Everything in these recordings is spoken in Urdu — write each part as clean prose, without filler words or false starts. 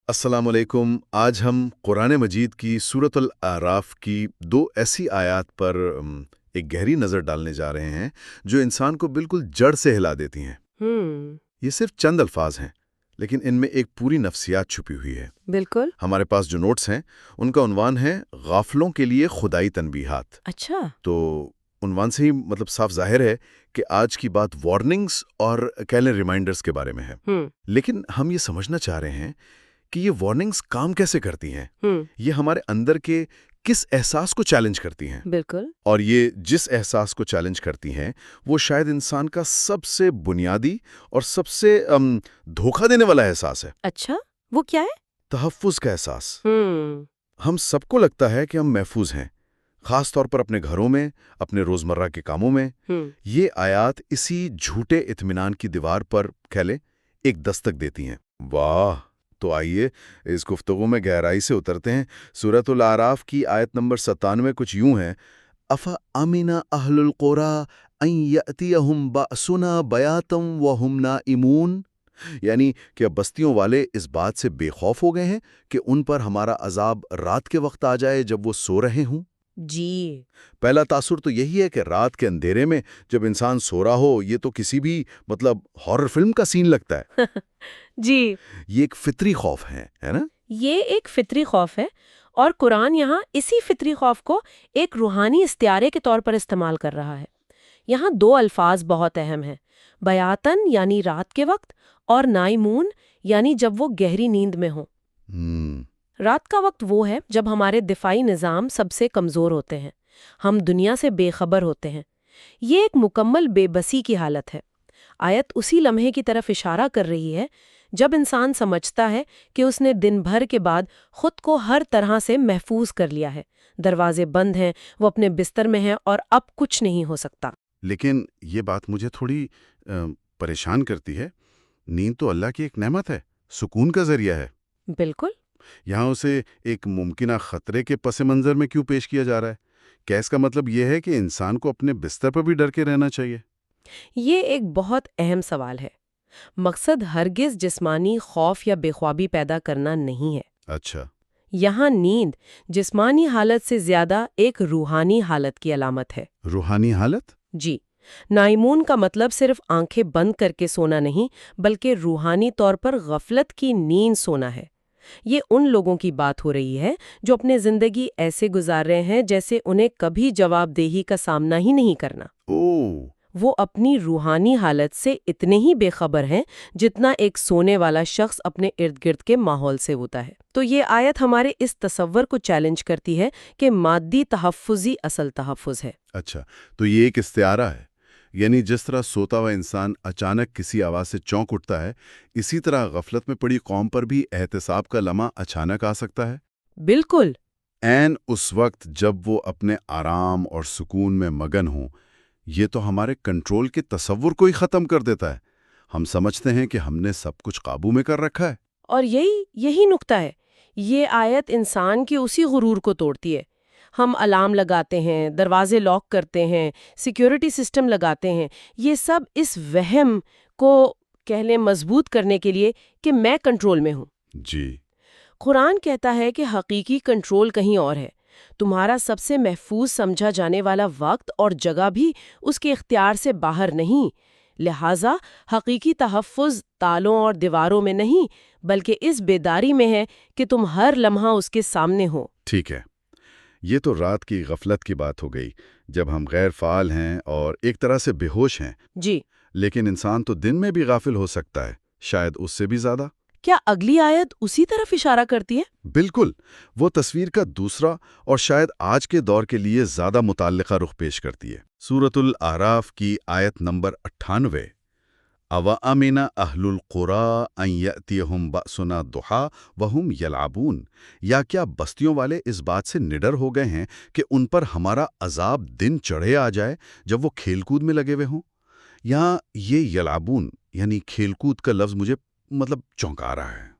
السلام علیکم۔ آج ہم قرآن مجید کی سورۃ الاعراف کی دو ایسی آیات پر ایک گہری نظر ڈالنے جا رہے ہیں جو انسان کو بالکل جڑ سے ہلا دیتی ہیں۔ ہوں یہ صرف چند الفاظ ہیں، لیکن ان میں ایک پوری نفسیات چھپی ہوئی ہے۔ بالکل ہمارے پاس جو نوٹس ہیں ان کا عنوان ہے غافلوں کے لیے خدائی تنبیہات۔ اچھا تو عنوان سے ہی صاف ظاہر ہے کہ آج کی بات وارننگز اور کہہ لیں ریمائنڈرز کے بارے میں ہے۔ ہوں لیکن ہم یہ سمجھنا چاہ رہے ہیں کہ یہ وارننگز کام کیسے کرتی ہیں، ہوں یہ ہمارے اندر کے کس احساس کو چیلنج کرتی ہیں، بالکل اور یہ جس احساس کو چیلنج کرتی ہیں وہ شاید انسان کا سب سے بنیادی اور سب سے دھوکہ دینے والا احساس ہے، اچھا وہ کیا ہے؟ تحفظ کا احساس۔ ہوں ہم سب کو لگتا ہے کہ ہم محفوظ ہیں، خاص طور پر اپنے گھروں میں، اپنے روزمرہ کے کاموں میں۔ ہوں یہ آیات اسی جھوٹے اطمینان کی دیوار پر کہہ لیں ایک دستک دیتی ہیں۔ واہ! تو آئیے اس گفتگو میں گہرائی سے اترتے ہیں۔ سورۃ الاعراف کی آیت نمبر 97 کچھ یوں ہے: افامن اہل القری ان یاتیہم باسنا بیاتا وہم نائمون، یعنی کہ بستیوں والے اس بات سے بے خوف ہو گئے ہیں کہ ان پر ہمارا عذاب رات کے وقت آ جائے جب وہ سو رہے ہوں۔ جی پہلا تاثر تو یہی ہے کہ رات کے اندھیرے میں جب انسان سو رہا ہو، یہ تو کسی بھی ہارر فلم کا سین لگتا ہے۔ جی یہ ایک فطری خوف ہے نا؟ یہ ایک فطری خوف ہے، اور قرآن یہاں اسی فطری خوف کو ایک روحانی استعارے کے طور پر استعمال کر رہا ہے۔ یہاں دو الفاظ بہت اہم ہیں: بیاتن یعنی رات کے وقت، اور نائمون یعنی جب وہ گہری نیند میں ہوں۔ ہم، رات کا وقت وہ ہے جب ہمارے دفاعی نظام سب سے کمزور ہوتے ہیں، ہم دنیا سے بے خبر ہوتے ہیں۔ یہ ایک مکمل بے بسی کی حالت ہے۔ آیت اسی لمحے کی طرف اشارہ کر رہی ہے جب انسان سمجھتا ہے کہ اس نے دن بھر کے بعد خود کو ہر طرح سے محفوظ کر لیا ہے، دروازے بند ہیں، وہ اپنے بستر میں ہیں، اور اب کچھ نہیں ہو سکتا۔ لیکن یہ بات مجھے تھوڑی پریشان کرتی ہے۔ نیند تو اللہ کی ایک نعمت ہے، سکون کا ذریعہ ہے۔ بالکل یہاں اسے ایک ممکنہ خطرے کے پس منظر میں کیوں پیش کیا جا رہا ہے؟ کیا اس کا مطلب یہ ہے کہ انسان کو اپنے بستر پر بھی ڈر کے رہنا چاہیے؟ یہ ایک بہت اہم سوال ہے۔ مقصد ہرگز جسمانی خوف یا بے خوابی پیدا کرنا نہیں ہے۔ اچھا، یہاں نیند جسمانی حالت سے زیادہ ایک روحانی حالت کی علامت ہے۔ روحانی حالت؟ جی، نائمون کا مطلب صرف آنکھیں بند کر کے سونا نہیں، بلکہ روحانی طور پر غفلت کی نیند سونا ہے۔ یہ ان لوگوں کی بات ہو رہی ہے جو اپنے زندگی ایسے گزار رہے ہیں جیسے انہیں کبھی جواب دہی کا سامنا ہی نہیں کرنا۔ اوہ، وہ اپنی روحانی حالت سے اتنے ہی بے خبر ہیں جتنا ایک سونے والا شخص اپنے ارد گرد کے ماحول سے ہوتا ہے۔ تو یہ آیت ہمارے اس تصور کو چیلنج کرتی ہے کہ مادی تحفظ ہی اصل تحفظ ہے۔ اچھا، تو یہ ایک استعارہ ہے، یعنی جس طرح سوتا ہوا انسان اچانک کسی آواز سے چونک اٹھتا ہے، اسی طرح غفلت میں پڑی قوم پر بھی احتساب کا لمحہ اچانک آ سکتا ہے۔ بالکل عین اس وقت جب وہ اپنے آرام اور سکون میں مگن ہوں۔ یہ تو ہمارے کنٹرول کے تصور کو ہی ختم کر دیتا ہے۔ ہم سمجھتے ہیں کہ ہم نے سب کچھ قابو میں کر رکھا ہے۔ اور یہی نکتہ ہے۔ یہ آیت انسان کی اسی غرور کو توڑتی ہے۔ ہم الارم لگاتے ہیں، دروازے لاک کرتے ہیں، سیکیورٹی سسٹم لگاتے ہیں، یہ سب اس وہم کو کہہ لیں مضبوط کرنے کے لیے کہ میں کنٹرول میں ہوں۔ جی، قرآن کہتا ہے کہ حقیقی کنٹرول کہیں اور ہے۔ تمہارا سب سے محفوظ سمجھا جانے والا وقت اور جگہ بھی اس کے اختیار سے باہر نہیں۔ لہٰذا حقیقی تحفظ تالوں اور دیواروں میں نہیں، بلکہ اس بیداری میں ہے کہ تم ہر لمحہ اس کے سامنے ہو۔ ٹھیک ہے۔ یہ تو رات کی غفلت کی بات ہو گئی، جب ہم غیر فعال ہیں اور ایک طرح سے بے ہوش ہیں۔ جی، لیکن انسان تو دن میں بھی غافل ہو سکتا ہے، شاید اس سے بھی زیادہ۔ کیا اگلی آیت اسی طرف اشارہ کرتی ہے؟ بالکل، وہ تصویر کا دوسرا اور شاید آج کے دور کے لیے زیادہ متعلقہ رخ پیش کرتی ہے۔ سورۃ الاعراف کی آیت نمبر 98: اوامن اہل القری ان یاتیہم باسنا ضحی وہم یلعبون، یا کیا بستیوں والے اس بات سے نڈر ہو گئے ہیں کہ ان پر ہمارا عذاب دن چڑھے آ جائے جب وہ کھیل کود میں لگے ہوئے ہوں؟ یہاں یہ یلعبون یعنی کھیل کود کا لفظ مجھے چونکا رہا ہے۔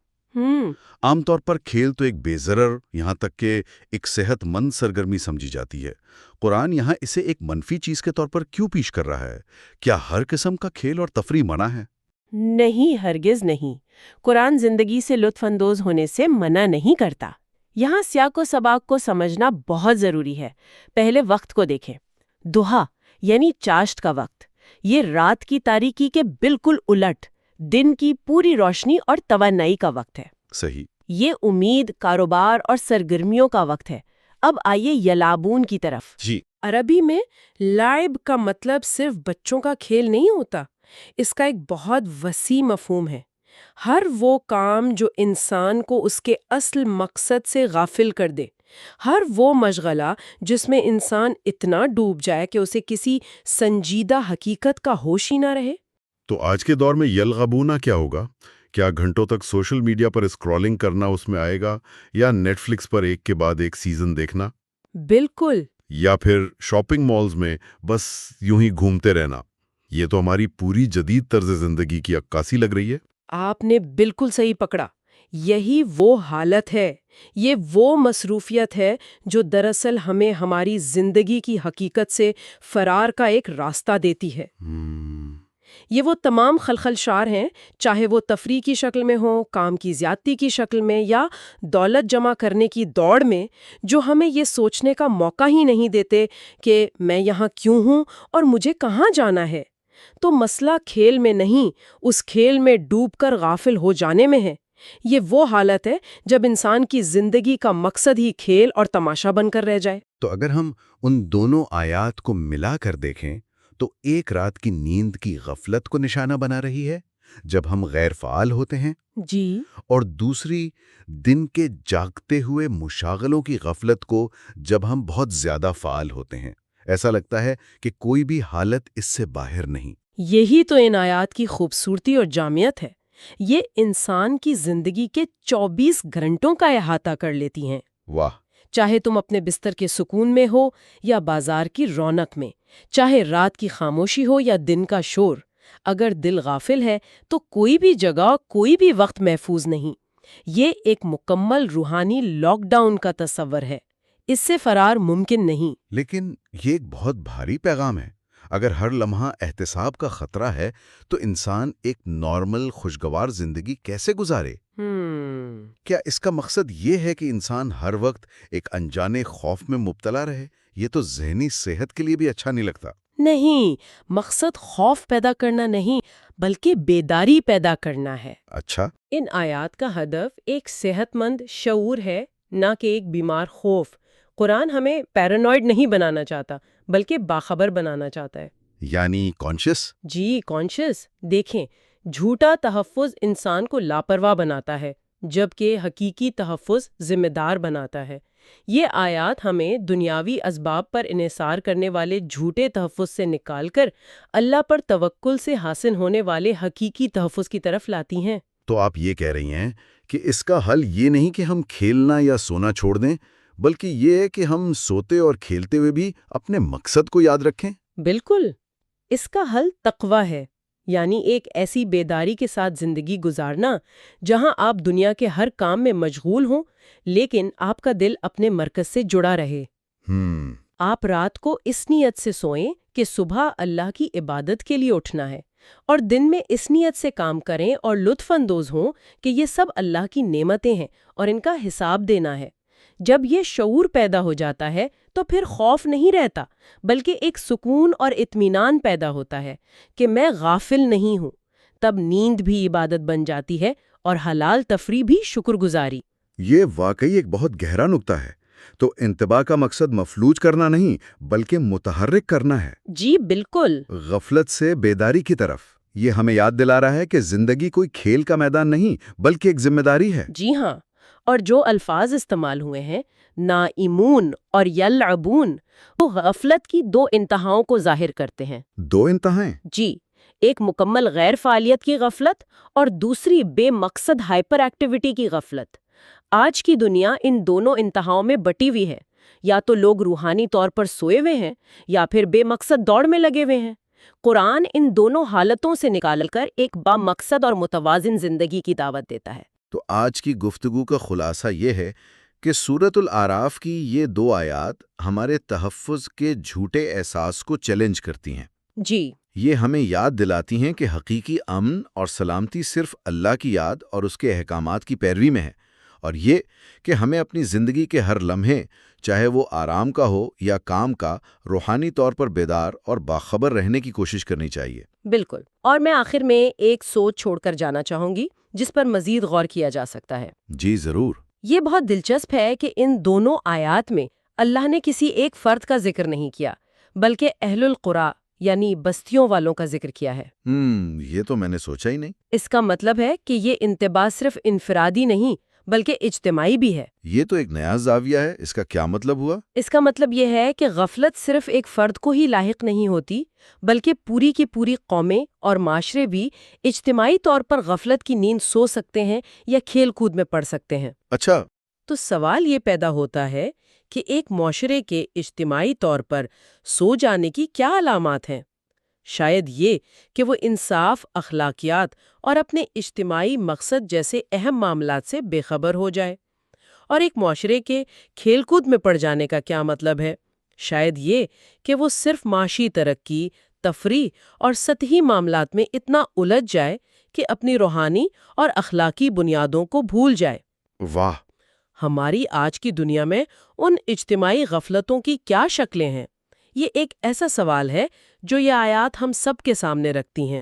عام طور پر کھیل تو ایک بے ضرر، یہاں تک کہ ایک صحت مند سرگرمی سمجھی جاتی ہے۔ قرآن یہاں اسے ایک منفی چیز کے طور پر کیوں پیش کر رہا ہے؟ کیا ہر قسم کا کھیل اور تفریح منع ہے؟ نہیں، ہرگز نہیں۔ قرآن زندگی سے لطف اندوز ہونے سے منع نہیں کرتا۔ یہاں سیاق و سباق کو سمجھنا بہت ضروری ہے۔ پہلے وقت کو دیکھیں۔ دہا یعنی چاشت کا وقت، یہ رات کی تاریکی کے بالکل الٹ دن کی پوری روشنی اور توانائی کا وقت ہے۔ صحیح۔ یہ امید، کاروبار اور سرگرمیوں کا وقت ہے۔ اب آئیے یلابون کی طرف۔ جی۔ عربی میں لائب کا مطلب صرف بچوں کا کھیل نہیں ہوتا، اس کا ایک بہت وسیع مفہوم ہے۔ ہر وہ کام جو انسان کو اس کے اصل مقصد سے غافل کر دے، ہر وہ مشغلہ جس میں انسان اتنا ڈوب جائے کہ اسے کسی سنجیدہ حقیقت کا ہوش ہی نہ رہے۔ تو آج کے دور میں یلغبونا کیا ہوگا؟ کیا گھنٹوں تک سوشل میڈیا پر اسکرولنگ کرنا اس میں آئے گا، یا نیٹ فلکس پر ایک کے بعد ایک سیزن دیکھنا، بالکل۔ یا پھر شاپنگ مالز میں بس یوں ہی گھومتے رہنا؟ یہ تو ہماری پوری جدید طرز زندگی کی عکاسی لگ رہی ہے۔ آپ نے بالکل صحیح پکڑا۔ یہی وہ حالت ہے، یہ وہ مصروفیت ہے جو دراصل ہمیں ہماری زندگی کی حقیقت سے فرار کا ایک راستہ دیتی ہے۔ یہ وہ تمام خلخلشار ہیں، چاہے وہ تفریح کی شکل میں ہوں، کام کی زیادتی کی شکل میں، یا دولت جمع کرنے کی دوڑ میں، جو ہمیں یہ سوچنے کا موقع ہی نہیں دیتے کہ میں یہاں کیوں ہوں اور مجھے کہاں جانا ہے۔ تو مسئلہ کھیل میں نہیں، اس کھیل میں ڈوب کر غافل ہو جانے میں ہے۔ یہ وہ حالت ہے جب انسان کی زندگی کا مقصد ہی کھیل اور تماشا بن کر رہ جائے۔ تو اگر ہم ان دونوں آیات کو ملا کر دیکھیں تو ایک رات کی نیند کی غفلت کو نشانہ بنا رہی ہے جب ہم غیر فعال ہوتے ہیں، جی، اور دوسری دن کے جاگتے ہوئے مشاغلوں کی غفلت کو جب ہم بہت زیادہ فعال ہوتے ہیں۔ ایسا لگتا ہے کہ کوئی بھی حالت اس سے باہر نہیں۔ یہی تو ان آیات کی خوبصورتی اور جامعیت ہے۔ یہ انسان کی زندگی کے 24 گھنٹوں کا احاطہ کر لیتی ہیں۔ واہ! چاہے تم اپنے بستر کے سکون میں ہو یا بازار کی رونق میں، چاہے رات کی خاموشی ہو یا دن کا شور، اگر دل غافل ہے تو کوئی بھی جگہ، کوئی بھی وقت محفوظ نہیں۔ یہ ایک مکمل روحانی لاک ڈاؤن کا تصور ہے۔ اس سے فرار ممکن نہیں۔ لیکن یہ ایک بہت بھاری پیغام ہے۔ اگر ہر لمحہ احتساب کا خطرہ ہے تو انسان ایک نارمل خوشگوار زندگی کیسے گزارے؟ کیا اس کا مقصد یہ ہے کہ انسان ہر وقت ایک انجانے خوف میں مبتلا رہے؟ یہ تو ذہنی صحت کے لیے بھی اچھا نہیں لگتا۔ نہیں، مقصد خوف پیدا کرنا نہیں، بلکہ بیداری پیدا کرنا ہے۔ اچھا۔ ان آیات کا ہدف ایک صحت مند شعور ہے، نہ کہ ایک بیمار خوف۔ قرآن ہمیں پیرانوئڈ نہیں بنانا چاہتا، بلکہ باخبر بنانا چاہتا ہے۔ یعنی کانشیس؟ جی، کانشیس۔ دیکھیں، جھوٹا تحفظ انسان کو لاپرواہ بناتا ہے، جبکہ حقیقی تحفظ ذمہ دار بناتا ہے۔ یہ آیات ہمیں دنیاوی اسباب پر انحصار کرنے والے جھوٹے تحفظ سے نکال کر اللہ پر توکل سے حاصل ہونے والے حقیقی تحفظ کی طرف لاتی ہیں۔ تو آپ یہ کہہ رہی ہیں کہ اس کا حل یہ نہیں کہ ہم کھیلنا یا سونا چھوڑ دیں، بلکہ یہ ہے کہ ہم سوتے اور کھیلتے ہوئے بھی اپنے مقصد کو یاد رکھیں؟ بالکل۔ اس کا حل تقویٰ ہے، یعنی ایک ایسی بیداری کے ساتھ زندگی گزارنا جہاں آپ دنیا کے ہر کام میں مشغول ہوں، لیکن آپ کا دل اپنے مرکز سے جڑا رہے۔ آپ رات کو اس نیت سے سوئیں کہ صبح اللہ کی عبادت کے لیے اٹھنا ہے، اور دن میں اس نیت سے کام کریں اور لطف اندوز ہوں کہ یہ سب اللہ کی نعمتیں ہیں اور ان کا حساب دینا ہے۔ جب یہ شعور پیدا ہو جاتا ہے تو پھر خوف نہیں رہتا، بلکہ ایک سکون اور اطمینان پیدا ہوتا ہے کہ میں غافل نہیں ہوں۔ تب نیند بھی عبادت بن جاتی ہے اور حلال تفریح بھی شکر گزاری۔ یہ واقعی ایک بہت گہرا نکتہ ہے۔ تو انتباہ کا مقصد مفلوج کرنا نہیں، بلکہ متحرک کرنا ہے۔ جی بالکل۔ غفلت سے بیداری کی طرف۔ یہ ہمیں یاد دلا رہا ہے کہ زندگی کوئی کھیل کا میدان نہیں، بلکہ ایک ذمہ داری ہے۔ جی ہاں، اور جو الفاظ استعمال ہوئے ہیں، نائمون اور یلعبون، وہ غفلت کی دو انتہاؤں کو ظاہر کرتے ہیں۔ دو انتہائیں؟ جی، ایک مکمل غیر فعالیت کی غفلت اور دوسری بے مقصد ہائپر ایکٹیویٹی کی غفلت۔ آج کی دنیا ان دونوں انتہاؤں میں بٹی ہوئی ہے۔ یا تو لوگ روحانی طور پر سوئے ہوئے ہیں یا پھر بے مقصد دوڑ میں لگے ہوئے ہیں۔ قرآن ان دونوں حالتوں سے نکال کر ایک با مقصد اور متوازن زندگی کی دعوت دیتا ہے۔ تو آج کی گفتگو کا خلاصہ یہ ہے کہ سورۃ الاعراف کی یہ دو آیات ہمارے تحفظ کے جھوٹے احساس کو چیلنج کرتی ہیں۔ جی، یہ ہمیں یاد دلاتی ہیں کہ حقیقی امن اور سلامتی صرف اللہ کی یاد اور اس کے احکامات کی پیروی میں ہے، اور یہ کہ ہمیں اپنی زندگی کے ہر لمحے، چاہے وہ آرام کا ہو یا کام کا، روحانی طور پر بیدار اور باخبر رہنے کی کوشش کرنی چاہیے۔ بالکل، اور میں آخر میں ایک سوچ چھوڑ کر جانا چاہوں گی جس پر مزید غور کیا جا سکتا ہے۔ جی ضرور۔ یہ بہت دلچسپ ہے کہ ان دونوں آیات میں اللہ نے کسی ایک فرد کا ذکر نہیں کیا، بلکہ اہل القرا یعنی بستیوں والوں کا ذکر کیا ہے۔ یہ تو میں نے سوچا ہی نہیں۔ اس کا مطلب ہے کہ یہ انتباہ صرف انفرادی نہیں بلکہ اجتماعی بھی ہے۔ یہ تو ایک نیا زاویہ ہے، اس کا کیا مطلب ہوا؟ اس کا مطلب یہ ہے کہ غفلت صرف ایک فرد کو ہی لاحق نہیں ہوتی، بلکہ پوری کی پوری قومیں اور معاشرے بھی اجتماعی طور پر غفلت کی نیند سو سکتے ہیں یا کھیل کود میں پڑ سکتے ہیں۔ اچھا۔ تو سوال یہ پیدا ہوتا ہے کہ ایک معاشرے کے اجتماعی طور پر سو جانے کی کیا علامات ہیں؟ شاید یہ کہ وہ انصاف، اخلاقیات اور اپنے اجتماعی مقصد جیسے اہم معاملات سے بے خبر ہو جائے۔ اور ایک معاشرے کے کھیل کود میں پڑ جانے کا کیا مطلب ہے؟ شاید یہ کہ وہ صرف معاشی ترقی، تفریح اور سطحی معاملات میں اتنا الجھ جائے کہ اپنی روحانی اور اخلاقی بنیادوں کو بھول جائے۔ واہ! ہماری آج کی دنیا میں ان اجتماعی غفلتوں کی کیا شکلیں ہیں؟ یہ ایک ایسا سوال ہے جو یہ آیات ہم سب کے سامنے رکھتی ہیں۔